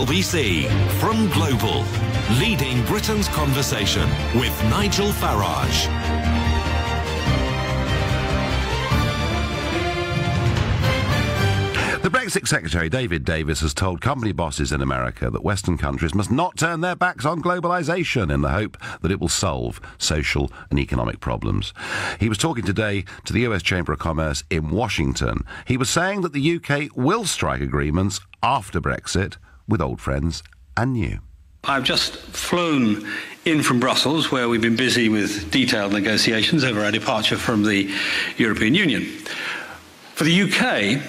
LBC from Global, leading Britain's conversation with Nigel Farage. The Brexit Secretary, David Davis, has told company bosses in America that Western countries must not turn their backs on globalisation in the hope that it will solve social and economic problems. He was talking today to the US Chamber of Commerce in Washington. He was saying that the UK will strike agreements after Brexit with old friends and new. I've just flown in from Brussels, where we've been busy with detailed negotiations over our departure from the European Union. For the UK,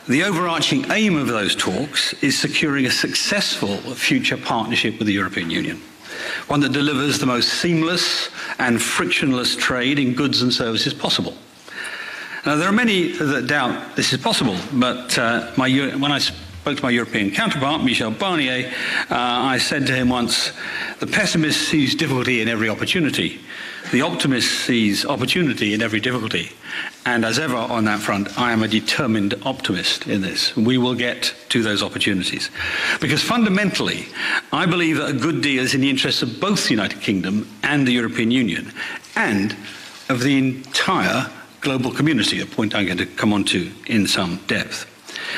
the overarching aim of those talks is securing a successful future partnership with the European Union, one that delivers the most seamless and frictionless trade in goods and services possible. Now, there are many that doubt this is possible, but when I spoke to my European counterpart, Michel Barnier, I said to him once, "The pessimist sees difficulty in every opportunity. The optimist sees opportunity in every difficulty." And as ever on that front, I am a determined optimist in this. We will get to those opportunities. Because fundamentally, I believe that a good deal is in the interests of both the United Kingdom and the European Union, and of the entire global community, a point I'm going to come on to in some depth.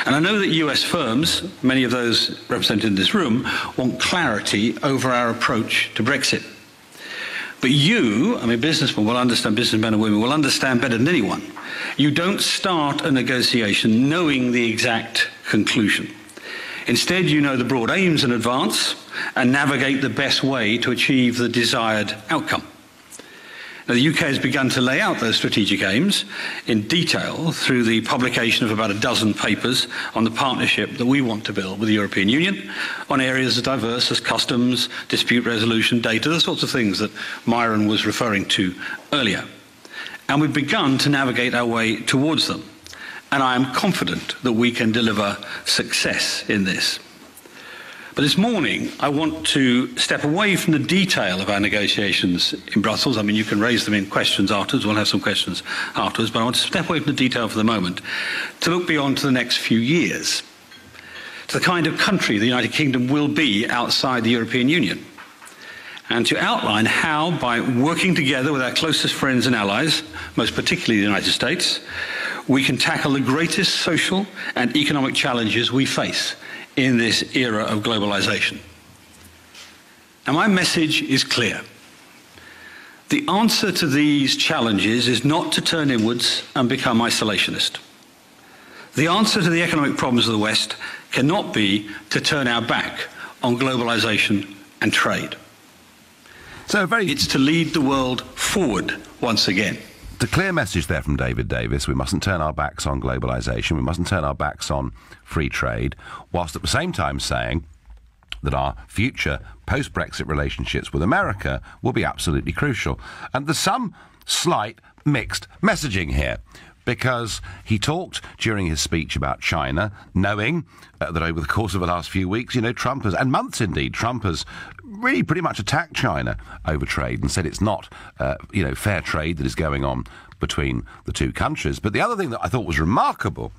And I know that US firms, many of those represented in this room, want clarity over our approach to Brexit. But you, businessmen and women will understand better than anyone. You don't start a negotiation knowing the exact conclusion. Instead, you know the broad aims in advance and navigate the best way to achieve the desired outcome. Now, the UK has begun to lay out those strategic aims in detail through the publication of about a dozen papers on the partnership that we want to build with the European Union on areas as diverse as customs, dispute resolution, data, the sorts of things that Myron was referring to earlier. And we've begun to navigate our way towards them. And I am confident that we can deliver success in this. But this morning, I want to step away from the detail of our negotiations in Brussels. You can raise them in questions afterwards. We'll have some questions afterwards. But I want to step away from the detail for the moment to look beyond to the next few years, to the kind of country the United Kingdom will be outside the European Union, and to outline how, by working together with our closest friends and allies, most particularly the United States, we can tackle the greatest social and economic challenges we face in this era of globalization. And my message is clear. The answer to these challenges is not to turn inwards and become isolationist. The answer to the economic problems of the West cannot be to turn our back on globalization and trade. It's to lead the world forward once again. The clear message there from David Davis: we mustn't turn our backs on globalisation, we mustn't turn our backs on free trade, whilst at the same time saying that our future post-Brexit relationships with America will be absolutely crucial. And there's some slight mixed messaging here, because he talked during his speech about China, knowing that over the course of the last few weeks, Trump has, and months indeed, Trump has really pretty much attacked China over trade and said it's not, fair trade that is going on between the two countries. But the other thing that I thought was remarkable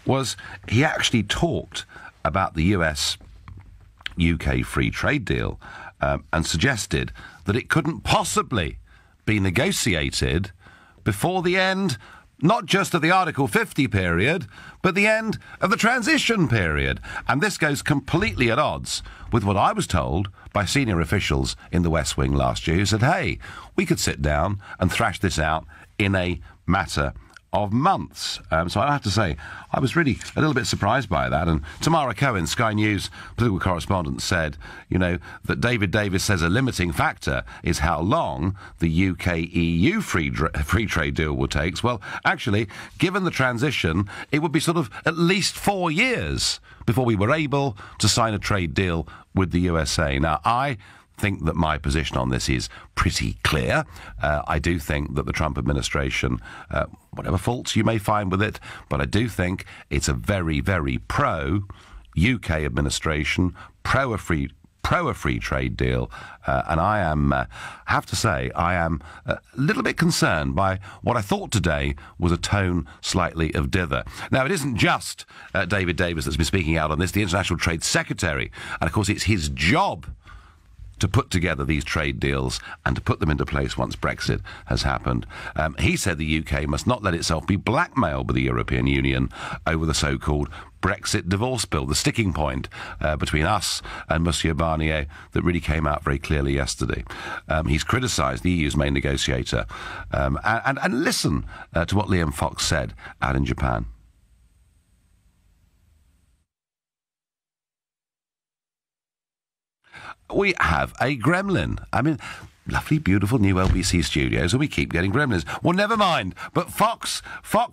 was he actually talked about the US-UK free trade deal and suggested that it couldn't possibly be negotiated before the end, not just of the Article 50 period, but the end of the transition period. And this goes completely at odds with what I was told by senior officials in the West Wing last year, who said, hey, we could sit down and thrash this out in a matter of months. So I have to say, I was really a little bit surprised by that. And Tamara Cohen, Sky News political correspondent, said, that David Davis says a limiting factor is how long the UK-EU free trade deal will take. Well, actually, given the transition, it would be sort of at least 4 years before we were able to sign a trade deal with the USA. Now, I think that my position on this is pretty clear. I do think that the Trump administration, whatever faults you may find with it, but I do think it's a very, very pro-UK administration, pro-free pro a free trade deal, and I am, have to say, I am a little bit concerned by what I thought today was a tone slightly of dither. Now, it isn't just David Davis that's been speaking out on this, the International Trade Secretary, and of course it's his job to put together these trade deals and to put them into place once Brexit has happened. He said the UK must not let itself be blackmailed by the European Union over the so-called Brexit divorce bill, the sticking point between us and Monsieur Barnier that really came out very clearly yesterday. He's criticised the EU's main negotiator. And listen to what Liam Fox said out in Japan. We have a gremlin. I mean, lovely, beautiful new LBC studios, and we keep getting gremlins. Well, never mind. But Fox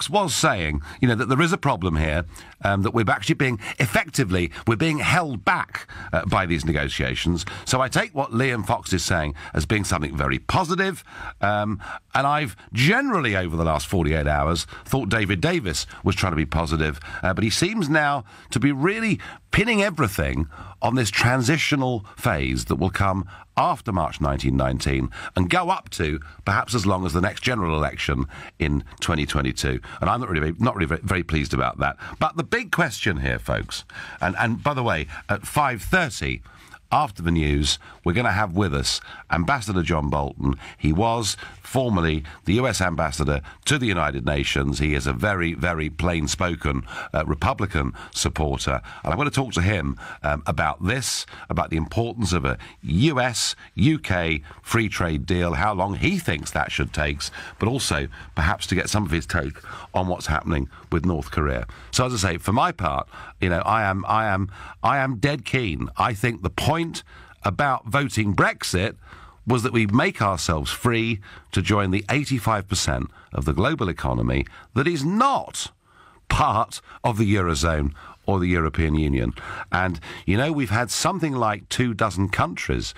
was saying, you know, that there is a problem here, that we're actually being, effectively, we're being held back by these negotiations. So I take what Liam Fox is saying as being something very positive, and I've generally, over the last 48 hours, thought David Davis was trying to be positive, but he seems now to be really pinning everything on this transitional phase that will come after March 1919 and go up to perhaps as long as the next general election in 2022. And I'm not really very pleased about that. But the big question here, folks, and by the way, at 5:30, after the news, we're going to have with us Ambassador John Bolton. He was formerly the US ambassador to the United Nations. He is a very, very plain-spoken Republican supporter. And I want to talk to him about this, about the importance of a US-UK free trade deal, how long he thinks that should take, but also perhaps to get some of his take on what's happening with North Korea. So as I say, for my part, you know, I am dead keen. I think the point about voting Brexit was that we make ourselves free to join the 85% of the global economy that is not part of the Eurozone or the European Union. And, you know, we've had something like 24 countries,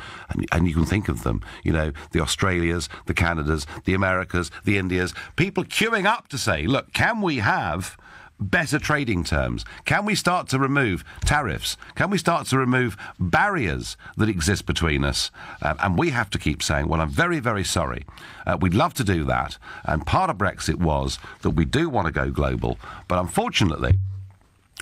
and you can think of them, you know, the Australias, the Canadas, the Americas, the Indias, people queuing up to say, look, can we have better trading terms? Can we start to remove tariffs? Can we start to remove barriers that exist between us? And we have to keep saying, well, I'm very, very sorry. We'd love to do that. And part of Brexit was that we do want to go global. But unfortunately,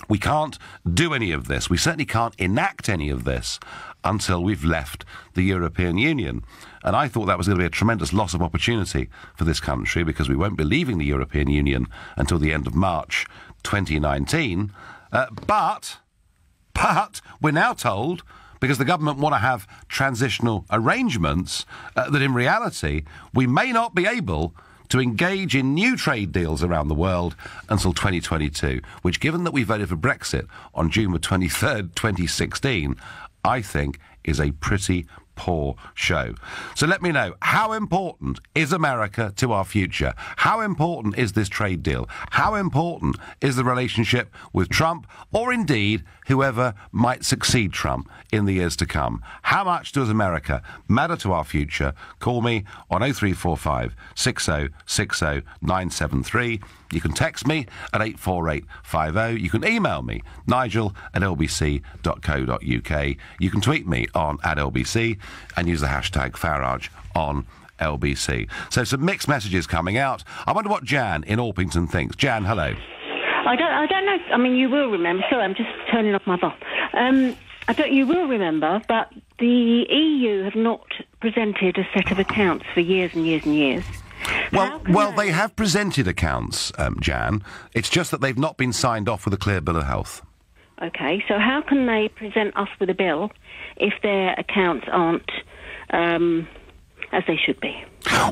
we can't do any of this. We certainly can't enact any of this until we've left the European Union. And I thought that was going to be a tremendous loss of opportunity for this country because we won't be leaving the European Union until the end of March 2019. But we're now told, because the government want to have transitional arrangements, that in reality we may not be able to engage in new trade deals around the world until 2022, which, given that we voted for Brexit on June the 23rd, 2016, I think is a pretty poor show. So let me know, how important is America to our future? How important is this trade deal? How important is the relationship with Trump, or indeed whoever might succeed Trump in the years to come? How much does America matter to our future? Call me on 0345 60 60 973. You can text me at 84850. You can email me, nigel@lbc.co.uk. You can tweet me on @LBC and use the hashtag Farage on LBC. So some mixed messages coming out. I wonder what Jan in Orpington thinks. Jan, hello. I don't know. I mean, you will remember. Sorry, I'm just turning off my phone. You will remember, but the EU have not presented a set of accounts for years and years and years. Well, they have presented accounts, Jan. It's just that they've not been signed off with a clear bill of health. Okay, so how can they present us with a bill if their accounts aren't as they should be?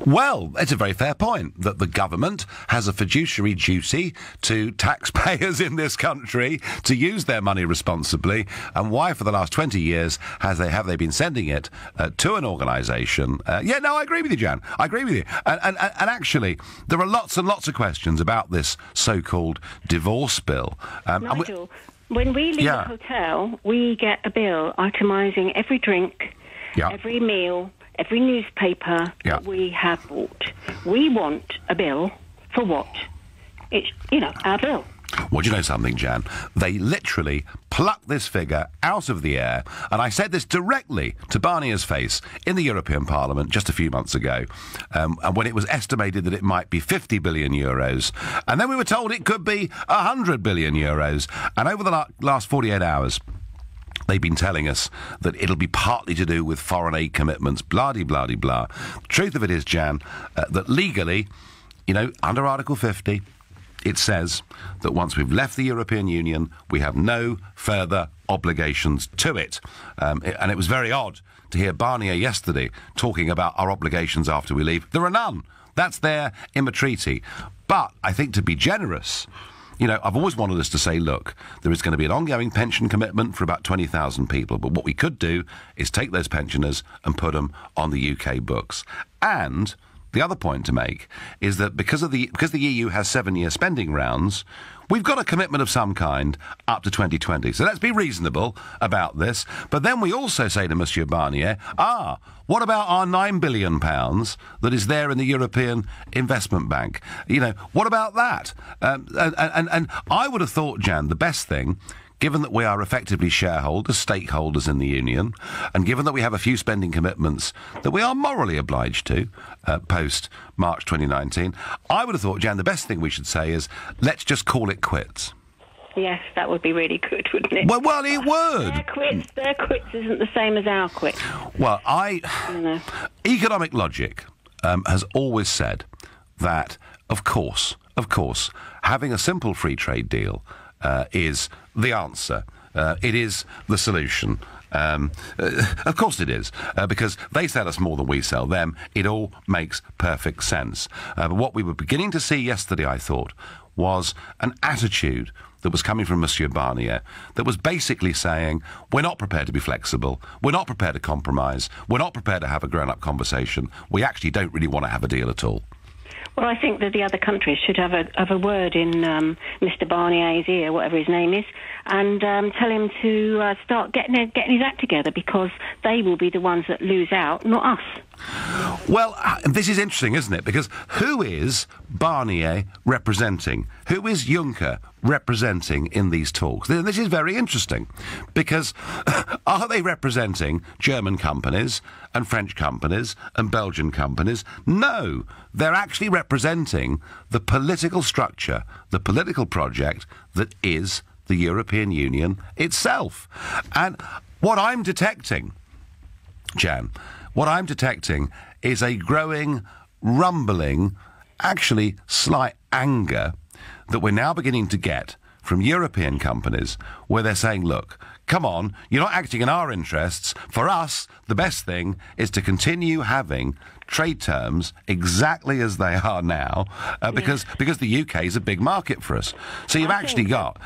Well, it's a very fair point that the government has a fiduciary duty to taxpayers in this country to use their money responsibly. And why, for the last 20 years, have they been sending it to an organisation? I agree with you, Jan. I agree with you. And actually, there are lots and lots of questions about this so-called divorce bill. Nigel, when we leave a hotel, we get a bill itemising every drink, every meal, every newspaper that we have bought. We want a bill for what? It's, our bill. Well, do you know something, Jan? They literally plucked this figure out of the air, and I said this directly to Barnier's face in the European Parliament just a few months ago, and when it was estimated that it might be 50 billion euros, and then we were told it could be 100 billion euros, and over the last 48 hours, they've been telling us that it'll be partly to do with foreign aid commitments, blah-de-blah-de-blah. The truth of it is, Jan, that legally, you know, under Article 50, it says that once we've left the European Union, we have no further obligations to it. And it was very odd to hear Barnier yesterday talking about our obligations after we leave. There are none. That's there in the treaty. But I think to be generous, you know, I've always wanted us to say, look, there is going to be an ongoing pension commitment for about 20,000 people, but what we could do is take those pensioners and put them on the UK books. And the other point to make is that because the EU has 7-year spending rounds, we've got a commitment of some kind up to 2020. So let's be reasonable about this. But then we also say to Monsieur Barnier, what about our £9 billion that is there in the European Investment Bank? You know, what about that? And I would have thought, Jan, the best thing, given that we are effectively shareholders, stakeholders in the Union, and given that we have a few spending commitments that we are morally obliged to post-March 2019, I would have thought, Jan, the best thing we should say is, let's just call it quits. Yes, that would be really good, wouldn't it? Well, it would. Their quits isn't the same as our quits. Well, economic logic has always said that, of course, having a simple free trade deal is the answer. It is the solution. Of course it is, because they sell us more than we sell them. It all makes perfect sense. But what we were beginning to see yesterday, I thought, was an attitude that was coming from Monsieur Barnier that was basically saying, we're not prepared to be flexible, we're not prepared to compromise, we're not prepared to have a grown-up conversation, we actually don't really want to have a deal at all. Well, I think that the other countries should have a word in Mr. Barnier's ear, whatever his name is, and tell him to start getting his act together, because they will be the ones that lose out, not us. Well, this is interesting, isn't it? Because who is Barnier representing? Who is Juncker representing in these talks? This is very interesting, because are they representing German companies and French companies and Belgian companies? No, they're actually representing the political structure, the political project that is the European Union itself. And what I'm detecting, Jan, is a growing, rumbling, actually slight anger that we're now beginning to get from European companies, where they're saying, look, come on, you're not acting in our interests. For us, the best thing is to continue having trade terms exactly as they are now, because the UK is a big market for us. So you've actually got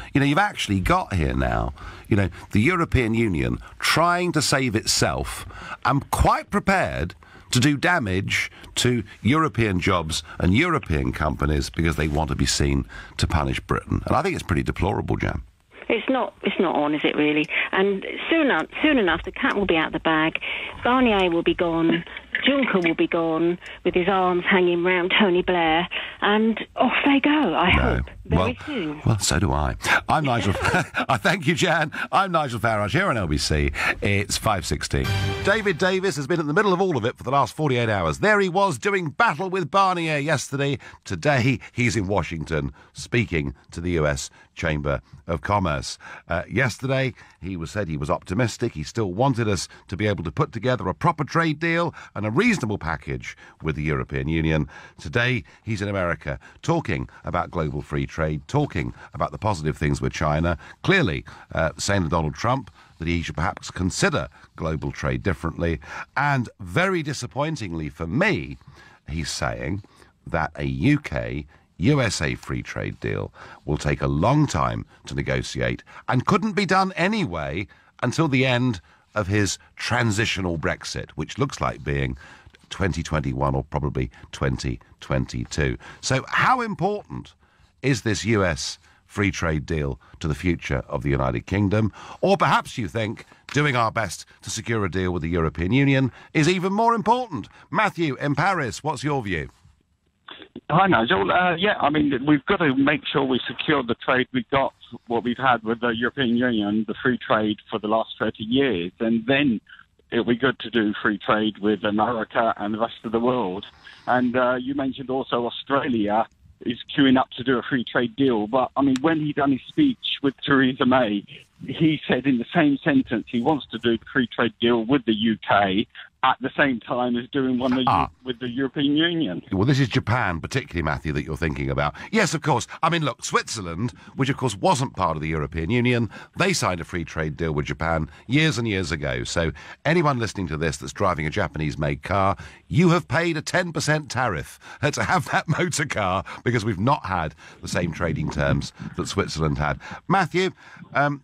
here now, the European Union trying to save itself and quite prepared to do damage to European jobs and European companies because they want to be seen to punish Britain. And I think it's pretty deplorable, Jan. It's not on, is it really? And soon enough, the cat will be out of the bag. Barnier will be gone. Juncker will be gone with his arms hanging round Tony Blair, and off they go, I hope, very soon. Well, so do I. I'm Nigel. Thank you, Jan. I'm Nigel Farage here on LBC. It's 5:16. David Davis has been in the middle of all of it for the last 48 hours. There he was doing battle with Barnier yesterday. Today, he's in Washington speaking to the US Chamber of Commerce. Yesterday, he said he was optimistic. He still wanted us to be able to put together a proper trade deal and a reasonable package with the European Union. Today, he's in America talking about global free trade, talking about the positive things with China, clearly saying to Donald Trump that he should perhaps consider global trade differently. And very disappointingly for me, he's saying that a UK-USA free trade deal will take a long time to negotiate and couldn't be done anyway until the end of his transitional Brexit, which looks like being 2021 or probably 2022. So how important is this US free trade deal to the future of the United Kingdom? Or perhaps you think doing our best to secure a deal with the European Union is even more important. Matthew in Paris, what's your view? Hi, Nigel. Yeah, I mean, we've got to make sure we secure the trade we got, what we've had with the European Union, the free trade for the last 30 years, and then it'll be good to do free trade with America and the rest of the world. And you mentioned also Australia is queuing up to do a free trade deal. But, I mean, when he done his speech with Theresa May, he said in the same sentence he wants to do the free trade deal with the UK at the same time as doing one with the European Union. Well, this is Japan, particularly, Matthew, that you're thinking about. Yes, of course. I mean, look, Switzerland, which, of course, wasn't part of the European Union, they signed a free trade deal with Japan years and years ago. So anyone listening to this that's driving a Japanese-made car, you have paid a 10% tariff to have that motor car because we've not had the same trading terms that Switzerland had. Matthew, on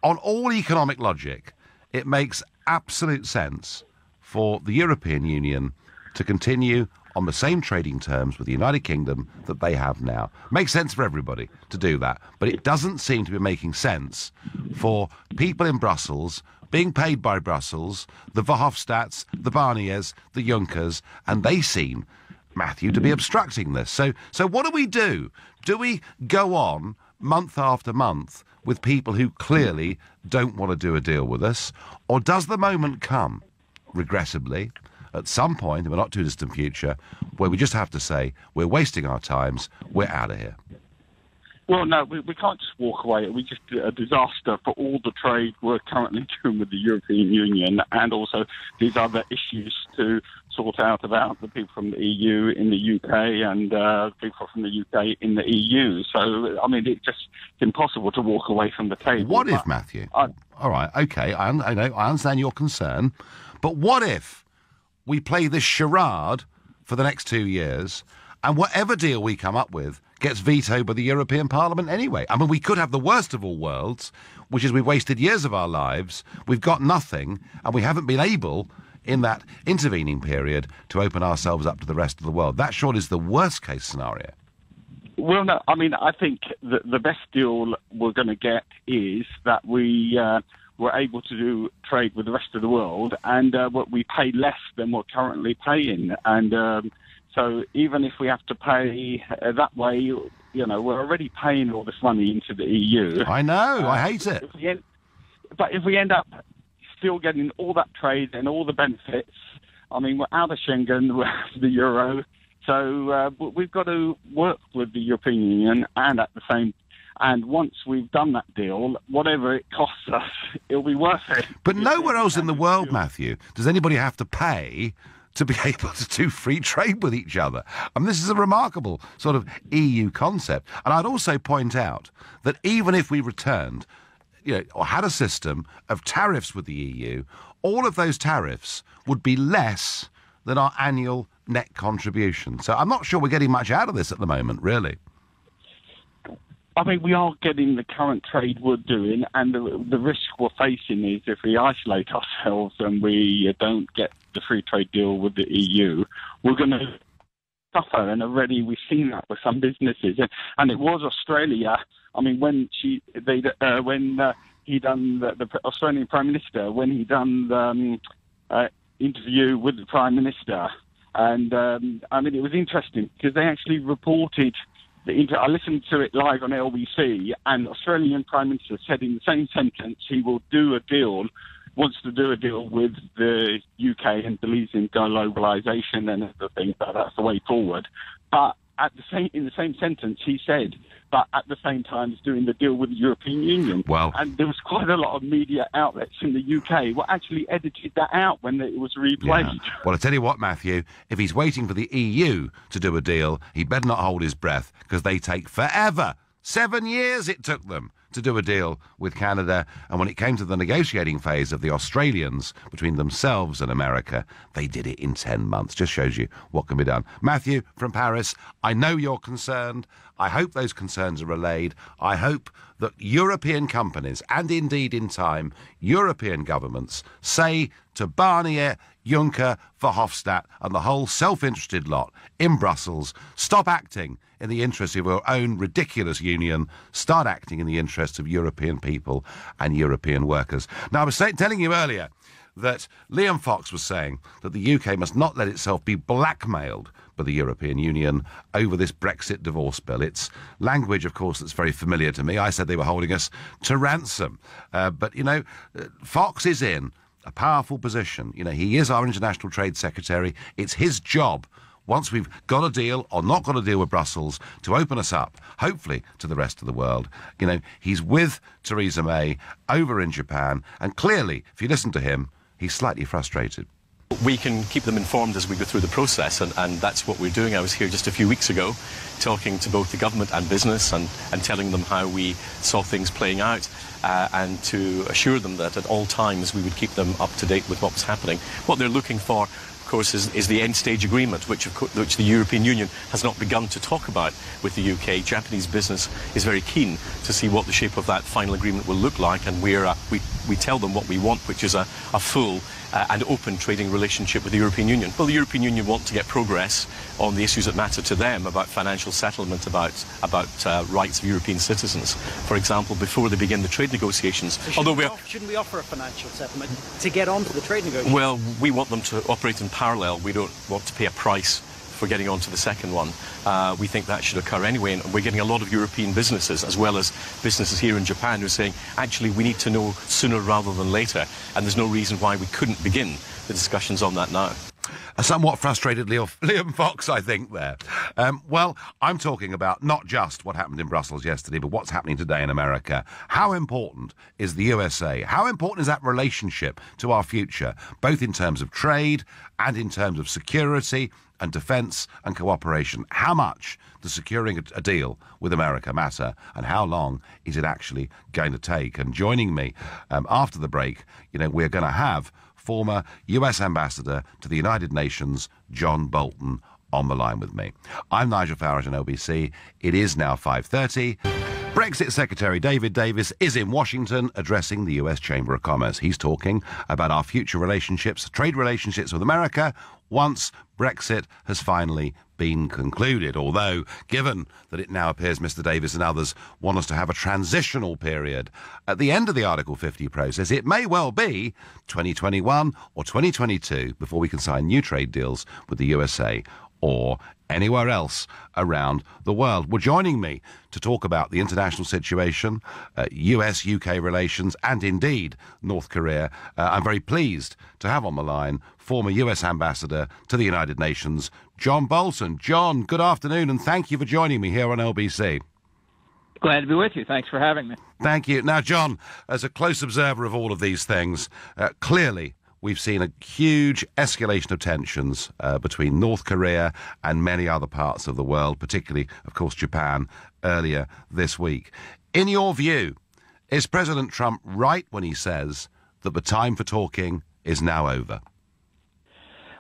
all economic logic, it makes absolute sense for the European Union to continue on the same trading terms with the United Kingdom that they have now. Makes sense for everybody to do that, but it doesn't seem to be making sense for people in Brussels being paid by Brussels, the Verhofstadts, the Barniers, the Junckers, and they seem, Matthew, to be obstructing this. So what do we do? Do we go on month after month with people who clearly don't want to do a deal with us, or does the moment come, regrettably, at some point in the not too distant future, where we just have to say, we're wasting our times, we're out of here? Well, no, we can't just walk away. We just a disaster for all the trade we're currently doing with the European Union, and also these other issues to sort out about the people from the EU in the UK and people from the UK in the EU. So, I mean, it's just impossible to walk away from the table. What if, Matthew? All right, OK, I understand your concern, but what if we play this charade for the next 2 years, and whatever deal we come up with gets vetoed by the European Parliament anyway? I mean, we could have the worst of all worlds, which is we've wasted years of our lives, we've got nothing, and we haven't been able, in that intervening period, to open ourselves up to the rest of the world. That surely is the worst-case scenario. Well, no, I mean, I think the best deal we're going to get is that we're able to do trade with the rest of the world, and we pay less than we're currently paying. And so even if we have to pay that way, you know, we're already paying all this money into the EU. I know, I hate it. But if we end up still getting all that trade and all the benefits, I mean, we're out of Schengen, we're out of the Euro, so we've got to work with the European Union, and at the same. And once we've done that deal, whatever it costs us, it'll be worth it. But nowhere else in the world, Matthew, does anybody have to pay to be able to do free trade with each other. I mean, this is a remarkable sort of EU concept. And I'd also point out that even if we returned, or had a system of tariffs with the EU, all of those tariffs would be less than our annual net contribution. So I'm not sure we're getting much out of this at the moment, really. I mean, we are getting the current trade we're doing, and the risk we're facing is if we isolate ourselves and we don't get the free trade deal with the EU, we're going to suffer. And already we've seen that with some businesses. And it was Australia. I mean, when he done the Australian Prime Minister, when he done the interview with the Prime Minister, and I mean, it was interesting because they actually reported. I listened to it live on LBC, and the Australian Prime Minister said in the same sentence he will do a deal, wants to do a deal with the UK and believes in globalisation and everything, but that's the way forward. But in the same sentence, he said, but at the same time as doing the deal with the European Union. Well, and there was quite a lot of media outlets in the UK who actually edited that out when it was replayed. Yeah. Well, I tell you what, Matthew, if he's waiting for the EU to do a deal, he better not hold his breath, because they take forever. 7 years it took them to do a deal with Canada, and when it came to the negotiating phase of the Australians between themselves and America, they did it in 10 months. Just shows you what can be done. Matthew from Paris, I know you're concerned. I hope those concerns are relayed. I hope that European companies, and indeed in time, European governments, say to Barnier, Juncker, Verhofstadt and the whole self-interested lot in Brussels, stop acting in the interests of your own ridiculous union, start acting in the interests of European people and European workers. Now, I was telling you earlier that Liam Fox was saying that the UK must not let itself be blackmailed by the European Union over this Brexit divorce bill. It's language, of course, that's very familiar to me. I said they were holding us to ransom. But, you know, Fox is in a powerful position. You know, he is our International Trade Secretary. It's his job, once we've got a deal or not got a deal with Brussels, to open us up, hopefully, to the rest of the world. You know, he's with Theresa May over in Japan, and clearly, if you listen to him, he's slightly frustrated. We can keep them informed as we go through the process, and that's what we're doing. I was here just a few weeks ago talking to both the government and business and telling them how we saw things playing out, and to assure them that at all times we would keep them up to date with what was happening. What they're looking for, of course, is the end-stage agreement, which the European Union has not begun to talk about with the UK. Japanese business is very keen to see what the shape of that final agreement will look like, and we tell them what we want, which is a full and open trading relationship with the European Union. Well, the European Union want to get progress on the issues that matter to them, about financial settlement, about rights of European citizens, for example, before they begin the trade negotiations. So shouldn't we offer a financial settlement to get on to the trade negotiations? Well, we want them to operate in parallel. We don't want to pay a price for getting on to the second one. We think that should occur anyway, and we're getting a lot of European businesses, as well as businesses here in Japan, who are saying, actually, we need to know sooner rather than later, and there's no reason why we couldn't begin the discussions on that now. A somewhat frustrated Liam Fox, I think, there. Well, I'm talking about not just what happened in Brussels yesterday, but what's happening today in America. How important is the USA? How important is that relationship to our future, both in terms of trade and in terms of security and defence and cooperation? How much does securing a deal with America matter, and how long is it actually going to take? And joining me after the break, you know, we're going to have former US Ambassador to the United Nations, John Bolton, on the line with me. I'm Nigel Farage on LBC. It is now 5:30. Brexit Secretary David Davis is in Washington addressing the US Chamber of Commerce. He's talking about our future relationships, trade relationships with America, once Brexit has finally been concluded. Although, given that it now appears Mr. Davis and others want us to have a transitional period at the end of the Article 50 process, it may well be 2021 or 2022 before we can sign new trade deals with the USA or anywhere else around the world. Well, joining me to talk about the international situation, US-UK relations, and indeed North Korea, I'm very pleased to have on the line former US Ambassador to the United Nations, John Bolton. John, good afternoon, and thank you for joining me here on LBC. Glad to be with you. Thanks for having me. Thank you. Now, John, as a close observer of all of these things, clearly we've seen a huge escalation of tensions between North Korea and many other parts of the world, particularly, of course, Japan, earlier this week. In your view, is President Trump right when he says that the time for talking is now over?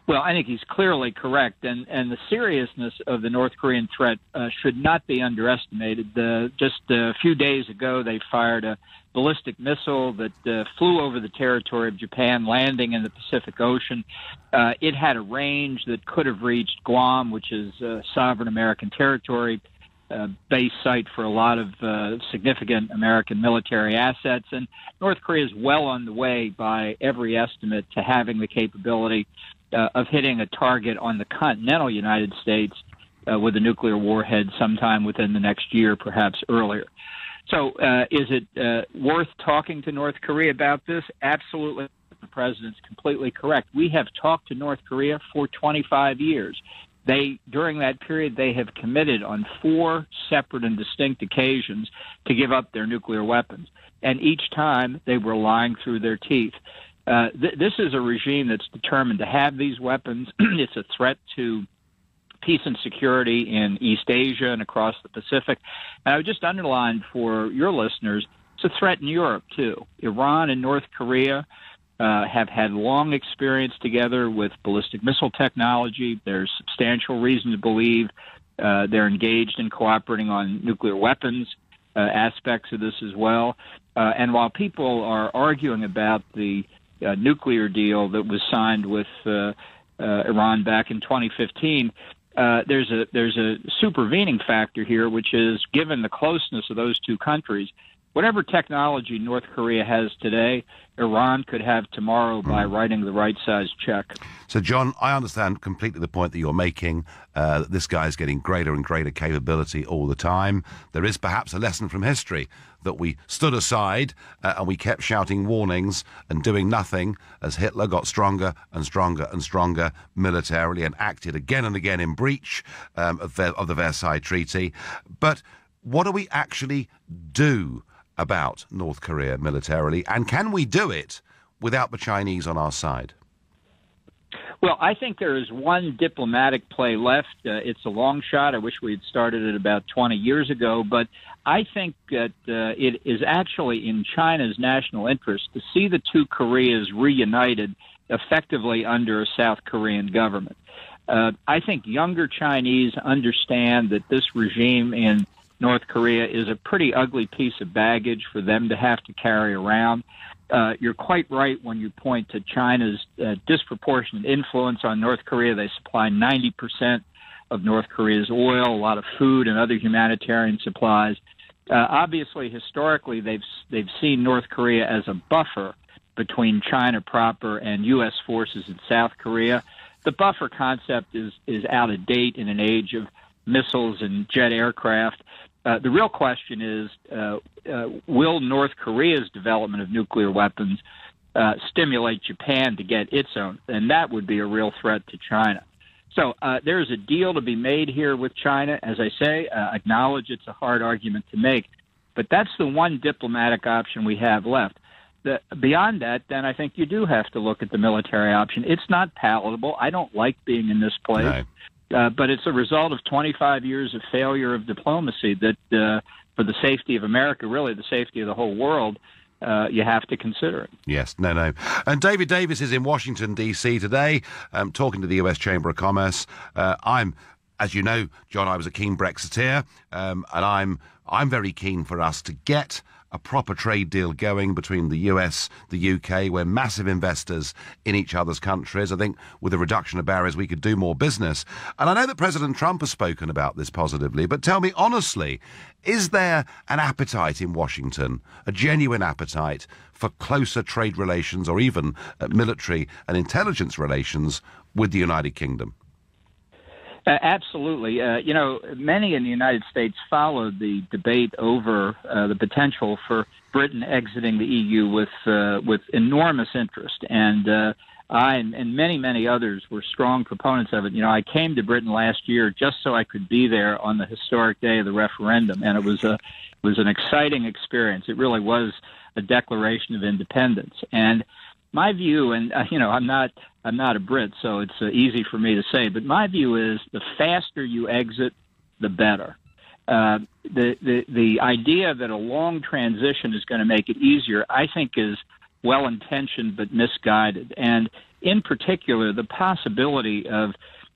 Well, I think he's clearly correct, and the seriousness of the North Korean threat should not be underestimated. Just a few days ago, they fired a ballistic missile that flew over the territory of Japan, landing in the Pacific Ocean. It had a range that could have reached Guam, which is sovereign American territory, base site for a lot of significant American military assets. And North Korea is well on the way, by every estimate, to having the capability of hitting a target on the continental United States with a nuclear warhead sometime within the next year, perhaps earlier. So is it worth talking to North Korea about this? Absolutely. The president's completely correct. We have talked to North Korea for 25 years. During that period, they have committed on 4 separate and distinct occasions to give up their nuclear weapons. And each time they were lying through their teeth. This is a regime that's determined to have these weapons. It's a threat to peace and security in East Asia and across the Pacific. And I would just underline for your listeners, it's a threat in Europe, too. Iran and North Korea have had long experience together with ballistic missile technology. There's substantial reason to believe they're engaged in cooperating on nuclear weapons aspects of this as well. And while people are arguing about the nuclear deal that was signed with Iran back in 2015, there's a supervening factor here, which is, given the closeness of those two countries, whatever technology North Korea has today, Iran could have tomorrow by writing the right size check. So, John, I understand completely the point that you're making, that this guy is getting greater and greater capability all the time. There is perhaps a lesson from history that we stood aside and we kept shouting warnings and doing nothing as Hitler got stronger and stronger and stronger militarily and acted again and again in breach of the Versailles Treaty. But what do we actually do about North Korea militarily, and can we do it without the Chinese on our side? Well, I think there is one diplomatic play left. It's a long shot. I wish we had started it about 20 years ago, but I think that it is actually in China's national interest to see the two Koreas reunited effectively under a South Korean government. I think younger Chinese understand that this regime in North Korea is a pretty ugly piece of baggage for them to have to carry around. You're quite right when you point to China's disproportionate influence on North Korea. They supply 90% of North Korea's oil, a lot of food and other humanitarian supplies. Obviously, historically, they've seen North Korea as a buffer between China proper and U.S. forces in South Korea. The buffer concept is out of date in an age of missiles and jet aircraft. The real question is, will North Korea's development of nuclear weapons stimulate Japan to get its own? And that would be a real threat to China. So there's a deal to be made here with China. As I say, acknowledge it's a hard argument to make, but that's the one diplomatic option we have left. Beyond that, then I think you do have to look at the military option. It's not palatable. I don't like being in this place. No. But it's a result of 25 years of failure of diplomacy that, for the safety of America, really the safety of the whole world, you have to consider it. Yes, no. And David Davis is in Washington, D.C. today, talking to the U.S. Chamber of Commerce. As you know, John, I was a keen Brexiteer, and I'm very keen for us to get a proper trade deal going between the US, the UK. We're massive investors in each other's countries. I think with a reduction of barriers, we could do more business. And I know that President Trump has spoken about this positively, but tell me honestly, is there an appetite in Washington, a genuine appetite for closer trade relations or even military and intelligence relations with the United Kingdom? Absolutely. Many in the United States followed the debate over the potential for Britain exiting the EU with enormous interest. And I and many others were strong proponents of it. You know, I came to Britain last year just so I could be there on the historic day of the referendum, and it was an exciting experience. It really was a declaration of independence. And my view, and I'm not a Brit, so it's easy for me to say, but my view is the faster you exit, the better. The idea that a long transition is going to make it easier, I think, is well-intentioned but misguided. And in particular, the possibility of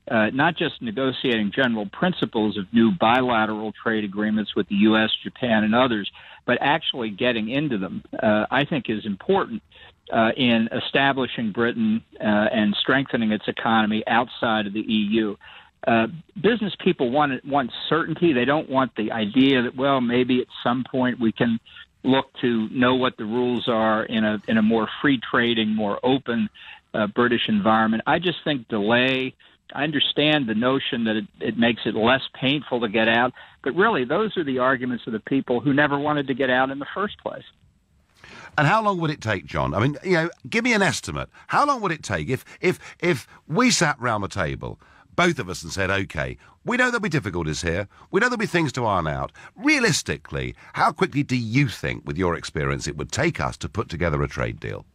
not just negotiating general principles of new bilateral trade agreements with the U.S., Japan, and others, but actually getting into them, I think is important in establishing Britain and strengthening its economy outside of the EU. Business people want certainty. They don't want the idea that, well, maybe at some point we can look to know what the rules are in a more free trading, more open British environment. I just think delay. I understand the notion that it makes it less painful to get out, but really those are the arguments of the people who never wanted to get out in the first place. And how long would it take, John? I mean, give me an estimate. How long would it take if we sat round the table, both of us, and said, OK, we know there'll be difficulties here. We know there'll be things to iron out. Realistically, how quickly do you think, with your experience, it would take us to put together a trade deal?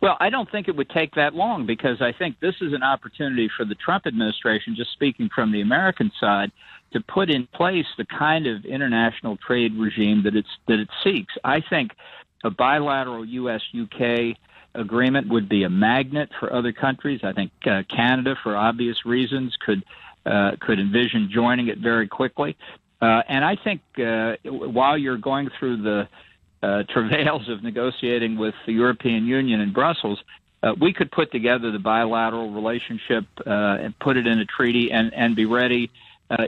Well, I don't think it would take that long, because I think this is an opportunity for the Trump administration, just speaking from the American side, to put in place the kind of international trade regime that it seeks. I think a bilateral U.S.-UK agreement would be a magnet for other countries. I think Canada, for obvious reasons, could envision joining it very quickly. And I think while you're going through the travails of negotiating with the European Union in Brussels, we could put together the bilateral relationship and put it in a treaty and be ready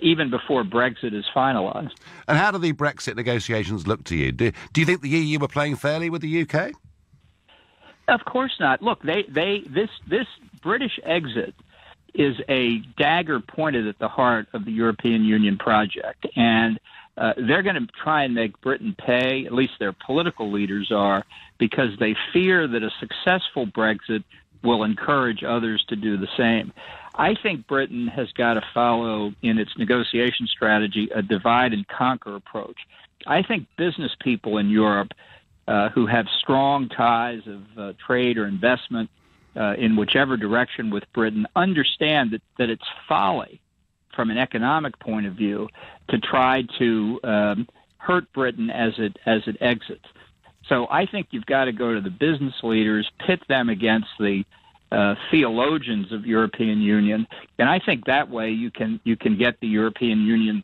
even before Brexit is finalised. And how do the Brexit negotiations look to you? Do you think the EU were playing fairly with the UK? Of course not. Look, this British exit is a dagger pointed at the heart of the European Union project, and they're going to try and make Britain pay, at least their political leaders are, because they fear that a successful Brexit will encourage others to do the same. I think Britain has got to follow in its negotiation strategy a divide and conquer approach. I think business people in Europe who have strong ties of trade or investment in whichever direction with Britain understand that it's folly from an economic point of view to try to hurt Britain as it exits. So I think you've got to go to the business leaders, pit them against the theologians of European Union, and I think that way you can get the European Union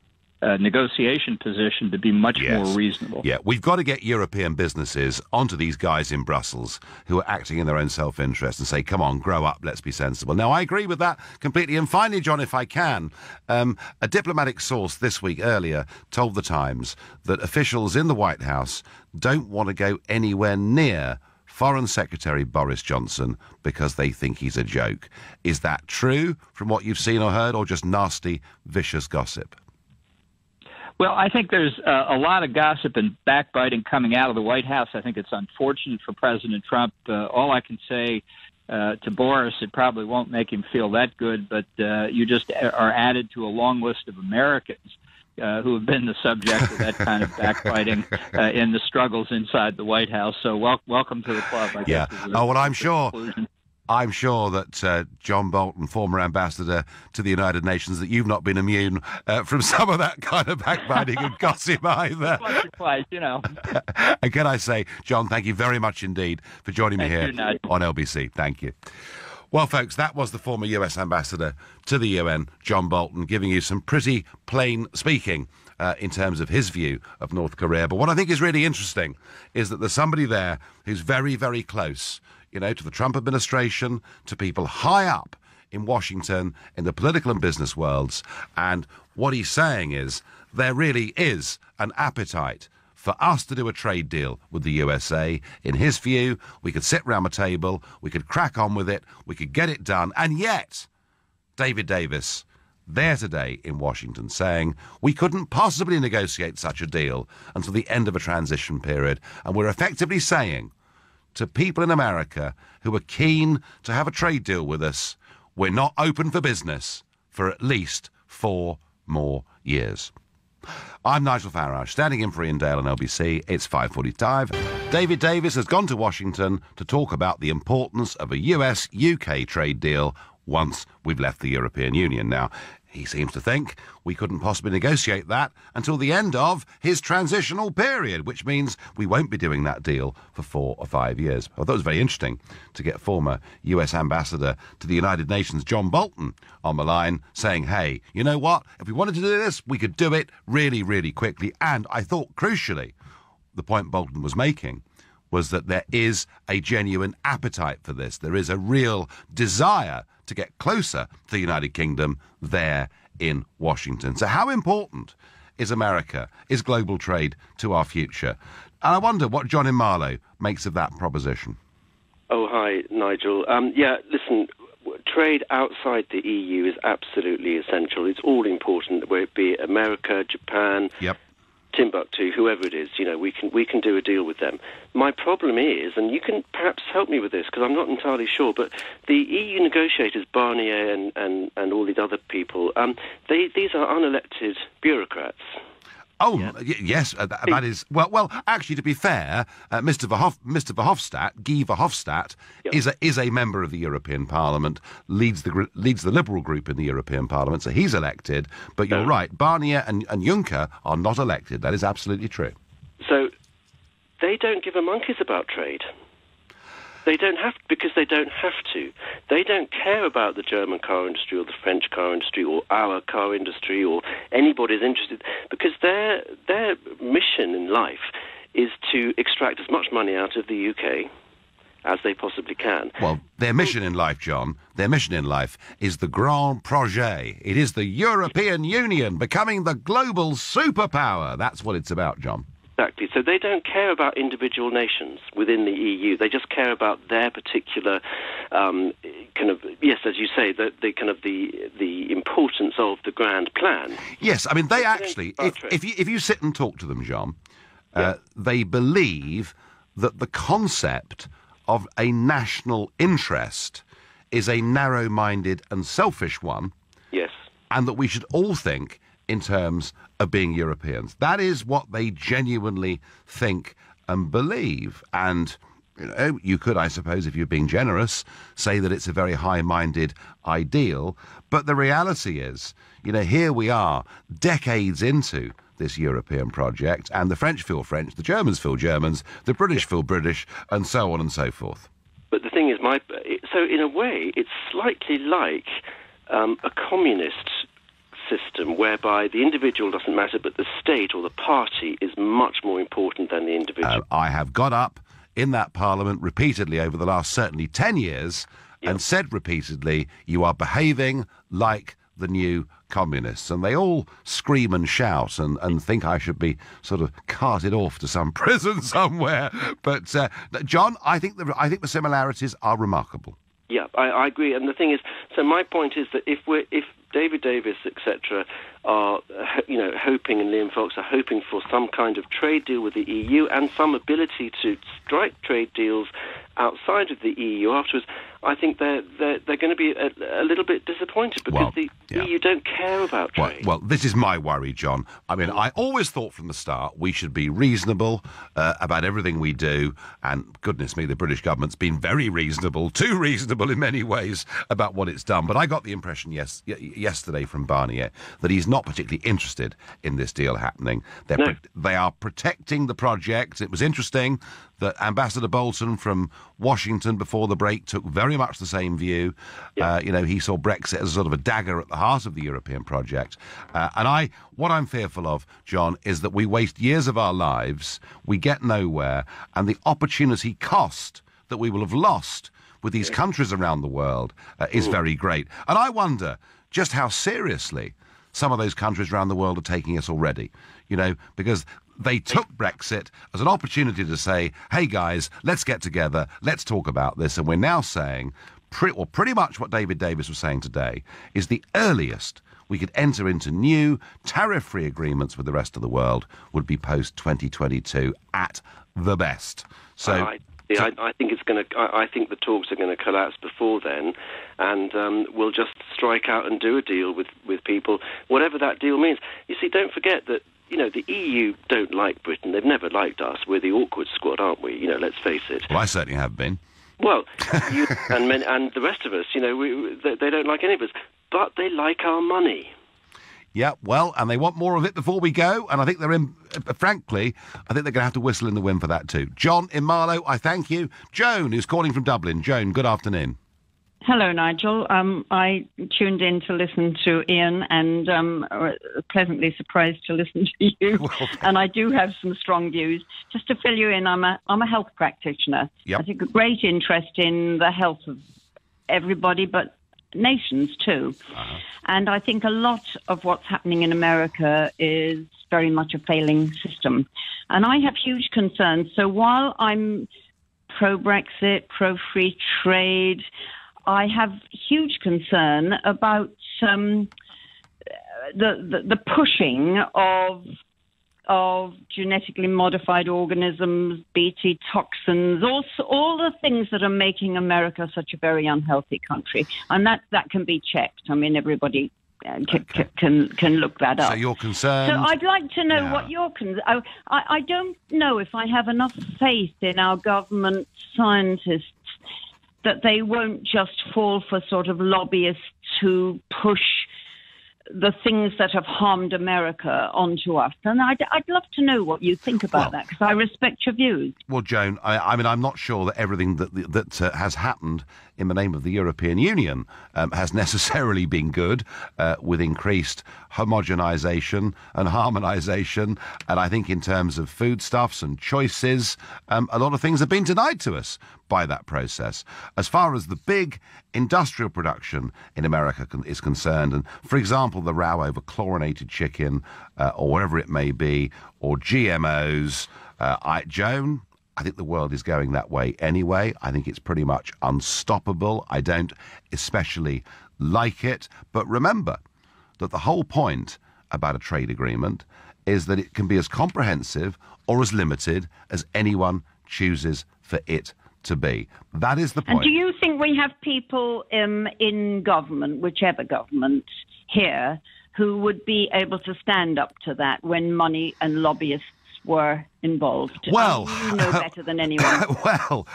negotiation position to be much more reasonable. Yeah, we've got to get European businesses onto these guys in Brussels who are acting in their own self-interest and say, come on, grow up, let's be sensible. Now, I agree with that completely. And finally, John, if I can, a diplomatic source this week earlier told The Times that officials in the White House don't want to go anywhere near Foreign Secretary Boris Johnson because they think he's a joke. Is that true from what you've seen or heard, or just nasty, vicious gossip? Well, I think there's a lot of gossip and backbiting coming out of the White House. I think it's unfortunate for President Trump. All I can say to Boris, it probably won't make him feel that good, but you just are added to a long list of Americans who have been the subject of that kind of backbiting in the struggles inside the White House. So welcome to the club, I guess. Oh, well, I'm sure that John Bolton, former ambassador to the United Nations, that you've not been immune from some of that kind of backbiting and gossip either. Once or twice, you know. And can I say, John, thank you very much indeed for joining me here on LBC. Thank you. Well, folks, that was the former US ambassador to the UN, John Bolton, giving you some pretty plain speaking in terms of his view of North Korea. But what I think is really interesting is that there's somebody there who's very, very close, you know, to the Trump administration, to people high up in Washington, in the political and business worlds. And what he's saying is there really is an appetite for us to do a trade deal with the USA. In his view, we could sit round the table, we could crack on with it, we could get it done. And yet, David Davis, there today in Washington, saying we couldn't possibly negotiate such a deal until the end of a transition period. And we're effectively saying to people in America who are keen to have a trade deal with us, we're not open for business for at least 4 more years. I'm Nigel Farage, standing in for Ian Dale on LBC. It's 5:45. David Davis has gone to Washington to talk about the importance of a US-UK trade deal once we've left the European Union. Now, he seems to think we couldn't possibly negotiate that until the end of his transitional period, which means we won't be doing that deal for 4 or 5 years. I thought it was very interesting to get former US Ambassador to the United Nations, John Bolton, on the line saying, hey, you know what? If we wanted to do this, we could do it really, really quickly. And I thought, crucially, the point Bolton was making was that there is a genuine appetite for this. There is a real desire to get closer to the United Kingdom there in Washington. So how important is America, is global trade to our future? And I wonder what John in Marlow makes of that proposition. Oh, hi, Nigel. Listen, trade outside the EU is absolutely essential. It's all important, whether it be America, Japan, Timbuktu, whoever it is, you know, we can do a deal with them. My problem is, and you can perhaps help me with this because I'm not entirely sure, but the EU negotiators, Barnier and all these other people, these are unelected bureaucrats. Oh, yes, that is... Well, actually, to be fair, Mr. Verhofstadt, Guy Verhofstadt, is a member of the European Parliament, leads the Liberal group in the European Parliament, so he's elected. But you're right, Barnier and Juncker are not elected. That is absolutely true. So they don't give a monkeys about trade. They don't have, because they don't have to. They don't care about the German car industry or the French car industry or our car industry or anybody's interested, because their mission in life is to extract as much money out of the UK as they possibly can. Well, their mission in life, John, their mission in life is the grand projet. It is the European Union becoming the global superpower. That's what it's about, John. Exactly. So they don't care about individual nations within the EU. They just care about their particular kind of, yes, as you say, the importance of the grand plan. Yes, I mean, they actually, if you sit and talk to them, John, they believe that the concept of a national interest is a narrow-minded and selfish one. Yes. And that we should all think in terms of being Europeans. That is what they genuinely think and believe. And, you know, you could, I suppose, if you're being generous, say that it's a very high-minded ideal. But the reality is, you know, here we are, decades into this European project, and the French feel French, the Germans feel Germans, the British feel British, and so on and so forth. But the thing is, so in a way, it's slightly like a communist system whereby the individual doesn't matter, but the state or the party is much more important than the individual. I have got up in that parliament repeatedly over the last certainly 10 years and said repeatedly, you are behaving like the new communists, and they all scream and shout and think I should be sort of carted off to some prison somewhere. But John, I think the similarities are remarkable. Yeah, I agree. And the thing is, so my point is that if David Davis, etc., are hoping, and Liam Fox are hoping for some kind of trade deal with the EU and some ability to strike trade deals outside of the EU afterwards, I think they're going to be a little bit disappointed because the EU don't care about trade. Well, this is my worry, John. I mean, I always thought from the start we should be reasonable about everything we do, and goodness me, the British government's been very reasonable, too reasonable in many ways about what it's done. But I got the impression yesterday from Barnier that he's not particularly interested in this deal happening. They are protecting the project. It was interesting that Ambassador Bolton from Washington before the break took very much the same view. He saw Brexit as sort of a dagger at the heart of the European project. What I'm fearful of, John, is that we waste years of our lives, we get nowhere, and the opportunity cost that we will have lost with these countries around the world is very great. And I wonder just how seriously some of those countries around the world are taking us already, because they took Brexit as an opportunity to say, hey guys, let's get together, let's talk about this. And we're now saying, pretty much what David Davis was saying today, is the earliest we could enter into new tariff-free agreements with the rest of the world would be post-2022 at the best. So I think it's going to. I think the talks are going to collapse before then, and we'll just strike out and do a deal with people, whatever that deal means. You see, don't forget that the EU don't like Britain. They've never liked us. We're the awkward squad, aren't we? Let's face it. Well, I certainly have been. Well, you and the rest of us, they don't like any of us, but they like our money. Yeah, well, and they want more of it before we go, and I think frankly, I think they're going to have to whistle in the wind for that too. John in Marlow, I thank you. Joan, who's calling from Dublin. Joan, good afternoon. Hello, Nigel. I tuned in to listen to Ian and pleasantly surprised to listen to you. Well, and I do have some strong views. Just to fill you in, I'm a health practitioner. Yep. I take a great interest in the health of everybody, but nations too. Uh-huh. And I think a lot of what's happening in America is very much a failing system. And I have huge concerns. So while I'm pro-Brexit, pro-free trade, I have huge concern about the pushing of genetically modified organisms, Bt toxins, all the things that are making America such a very unhealthy country, and that can be checked. I mean, everybody can look that up. So you're concerned? So I'd like to know what you're concerned. I don't know if I have enough faith in our government scientists that they won't just fall for sort of lobbyists who push the things that have harmed America onto us. And I'd love to know what you think about that, because I respect your views. Well, Joan, I mean, I'm not sure that everything that has happened in the name of the European Union has necessarily been good, with increased homogenisation and harmonisation. And I think in terms of foodstuffs and choices, a lot of things have been denied to us by that process. As far as the big industrial production in America is concerned, and for example, the row over chlorinated chicken or whatever it may be, or GMOs, Joan, I think the world is going that way anyway. I think it's pretty much unstoppable. I don't especially like it. But remember that the whole point about a trade agreement is that it can be as comprehensive or as limited as anyone chooses for it to be. That is the point. And do you think we have people in government, whichever government, here, who would be able to stand up to that when money and lobbyists were involved? Well, you know better than anyone. Well,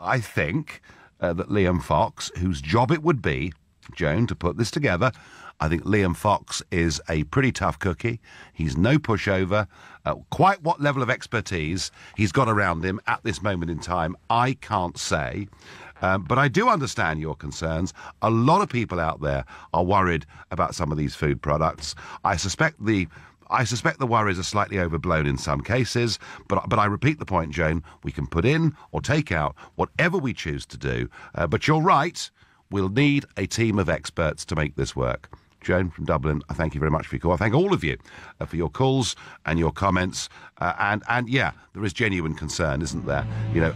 I think that Liam Fox, whose job it would be, Joan, to put this together, I think Liam Fox is a pretty tough cookie. He's no pushover. Quite what level of expertise he's got around him at this moment in time, I can't say. But I do understand your concerns. A lot of people out there are worried about some of these food products. I suspect the worries are slightly overblown in some cases, but I repeat the point, Joan, we can put in or take out whatever we choose to do. But you're right, we'll need a team of experts to make this work. Joan from Dublin, I thank you very much for your call. I thank all of you for your calls and your comments. And yeah, there is genuine concern, isn't there?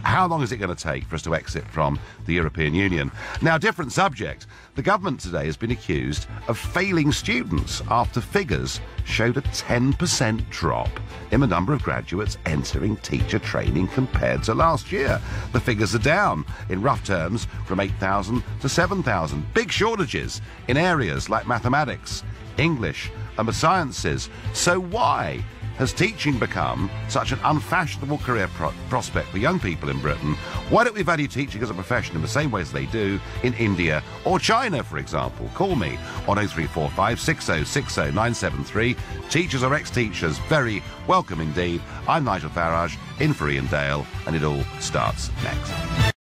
How long is it going to take for us to exit from the European Union? Now, different subject. The government today has been accused of failing students after figures showed a 10% drop in the number of graduates entering teacher training compared to last year. The figures are down, in rough terms, from 8,000 to 7,000. Big shortages in areas like mathematics, English and the sciences. So why has teaching become such an unfashionable career prospect for young people in Britain? Why don't we value teaching as a profession in the same way as they do in India or China, for example? Call me on 0345 6060 973. Teachers or ex-teachers, very welcome indeed. I'm Nigel Farage, in for Ian Dale, and it all starts next.